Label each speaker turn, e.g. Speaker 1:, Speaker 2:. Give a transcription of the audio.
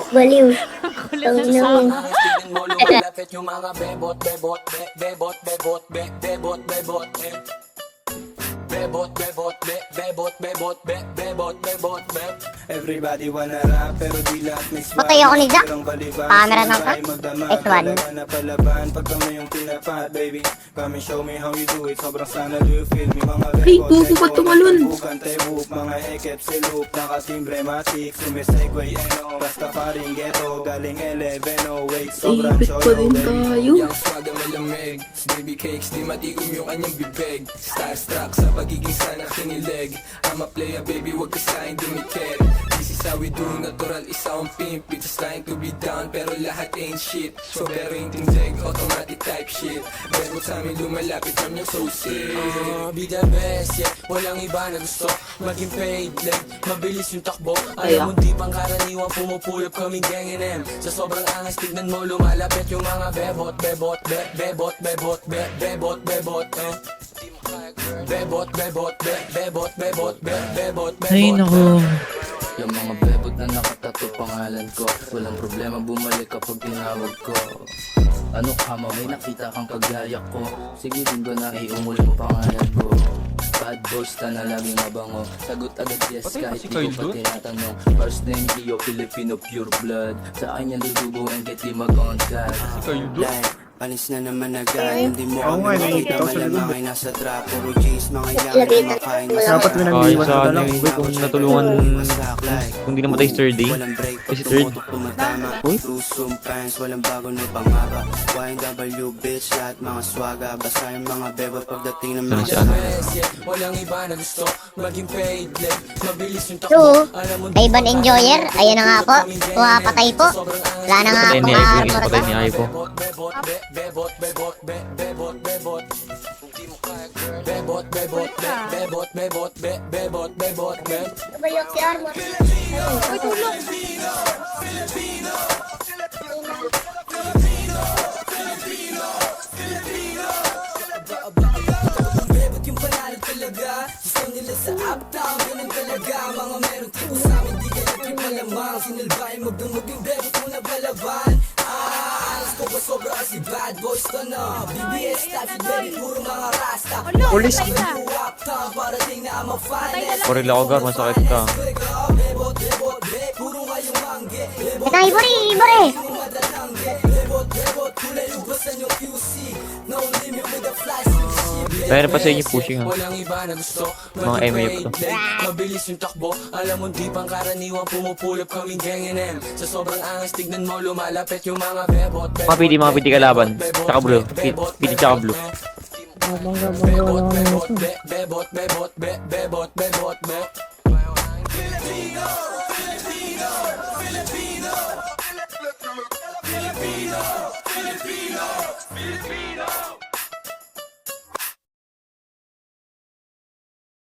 Speaker 1: Baliw.
Speaker 2: Kulit
Speaker 1: Ang
Speaker 2: na
Speaker 1: ina mo.
Speaker 2: sama.
Speaker 3: Tignan mo lumalapit yung mga bebot, bebot, bebot, bebot, bebot, bebot, bebot, bebot, bebot, bebot, bebot, bebot, bebot.
Speaker 4: Everybody wanna rap pero di lahat may swag.
Speaker 1: Patay ako ni Jack.
Speaker 4: Walang balibag,
Speaker 1: Camera na
Speaker 4: sabay
Speaker 1: pa.
Speaker 4: magdamag,
Speaker 1: S1.
Speaker 4: talaga na palaban. Pag kami yung pinapat, baby, come and show me how you do it. Sobrang sana do you feel me, mga
Speaker 5: Ay,
Speaker 4: bebo,
Speaker 5: gogo ba tumalon?
Speaker 4: Bukan tebook, mga hekep si loop, nakatimbre matik, sumisegway eno, basta paring ghetto, galing 11, oh wait, sobrang
Speaker 5: Ipit pa din tayo.
Speaker 6: Yang swag ang malamig, baby cakes, di matikom yung kanyang bibig. Starstruck sa pagiging sana kinilig. I'm a player baby, wag ka sa'kin dumikit. This is how we do, natural isa ang pimp. We just trying to be down, pero lahat ain't shit. So pero yung tindig, automatic type shit. Bebo sa amin lumalapit, I'm yung so sick.
Speaker 3: Be the best, yeah. Walang iba na gusto maging paid lang. Mabilis yung takbo. Alam mo di pangkaraniwan, pumupulap kaming gang M. Sa sobrang angas, tignan mo lumalapit yung mga bebot, bebot, bebot, bebot, bebot, bebot, bebot, bebot, bebot, bebot, bebot,
Speaker 7: Ay,
Speaker 3: bebot.
Speaker 7: naku.
Speaker 6: Yung mga bebot na nakatato pangalan ko, walang problema bumalik kapag tinawag ko. Ano ka may nakita kang kagaya ko? Sige din ba na iumuli mo pangalan ko? Bad boys ka na laging mabango. Sagot agad yes kahit di ko pa tinatanong. First name Leo, Filipino pure blood. Sa akin yan dudugo and get di mag-on-card.
Speaker 4: Like, panis na naman agad, hindi mo kami makita, malamang ay nasa trap. Puro G's, mga yang kumakain na
Speaker 7: Dapat may nag-iwan ka na lang. Kung natulungan, kung di namatay si Third Day. Kasi Third. Uy.
Speaker 4: Tusong pants, walang bago na pangaba. YNW bitch, lahat mga swaga. Basta yung mga bebo pagdating ng mga
Speaker 7: Ano siya?
Speaker 3: Best, yeah. Walang iba na gusto maging paid lang. Mabilis yung
Speaker 1: So,
Speaker 3: takbo. Alam mo di
Speaker 1: Ivan Enjoyer, ayun na nga po. Pumapatay po. Wala na nga
Speaker 7: Patay
Speaker 1: po
Speaker 7: ni Ivan,
Speaker 1: ka-armor
Speaker 7: patay
Speaker 1: to.
Speaker 7: ni Ivo.
Speaker 3: bebot, bebot, bebot, bebot, bebot. Kung di mo kaya, girl. Bebot, bebot, bebot, bebot, bebot, bebot, bebot.
Speaker 1: Nabayot si armor.
Speaker 2: Uy, tulong.
Speaker 6: Bebot yung panalo talaga. Gusto nila sa uptown, ganun talaga. Mga meron tipo sa amin, di kayo trip malamang. Sinalbahin magdumog yung bebot mo na balaban. Alas ko ba sobra kasi bad boys ka na. BBS type si Derry, puro mga rasta.
Speaker 7: Pulis.
Speaker 6: Uptown, parating na ang finest.
Speaker 7: Koril ako gar, masakit ka.
Speaker 6: Bebot, bebot, puro ngayong mangge. Bebot,
Speaker 1: Ito, Ibori, Ibori.
Speaker 6: matatangge. Bebot, bebot, kulay ubasan yung QC. No limit with the fly switch shit.
Speaker 7: Meron pa sa inyo pushing ha.
Speaker 3: Walang iba na gusto
Speaker 7: Mga
Speaker 3: maging
Speaker 7: MF
Speaker 3: paid
Speaker 7: to.
Speaker 3: lang. Mabilis yung takbo. Alam mo di pangkaraniwan, pumupulap kaming gang M. Sa sobrang angas, tignan mo lumalapit yung mga bebot,
Speaker 7: Mga PD kalaban. Tsaka blue. PD tsaka blue.
Speaker 3: bebot, bebot, bebot, bebot, bebot, bebot, bebot.
Speaker 6: Filipino,